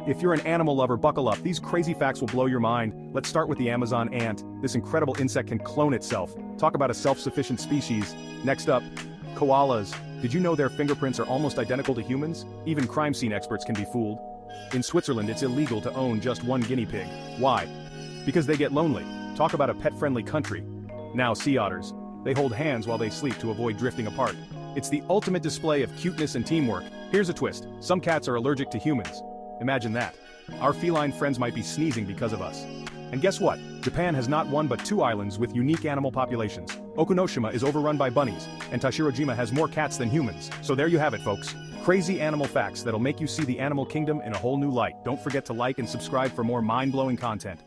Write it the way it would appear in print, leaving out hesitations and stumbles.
If you're an animal lover, buckle up. These crazy facts will blow your mind. Let's start with the Amazon ant. This incredible insect can clone itself. Talk about a self-sufficient species. Next up, koalas. Did you know their fingerprints are almost identical to humans? Even crime scene experts can be fooled. In Switzerland, it's illegal to own just one guinea pig. Why? Because they get lonely. Talk about a pet-friendly country. Now, sea otters. They hold hands while they sleep to avoid drifting apart. It's the ultimate display of cuteness and teamwork. Here's a twist. Some cats are allergic to humans. Imagine that. Our feline friends might be sneezing because of us. And guess what? Japan has not one but two islands with unique animal populations. Okunoshima is overrun by bunnies, and Tashirojima has more cats than humans. So there you have it, folks. Crazy animal facts that'll make you see the animal kingdom in a whole new light. Don't forget to like and subscribe for more mind-blowing content.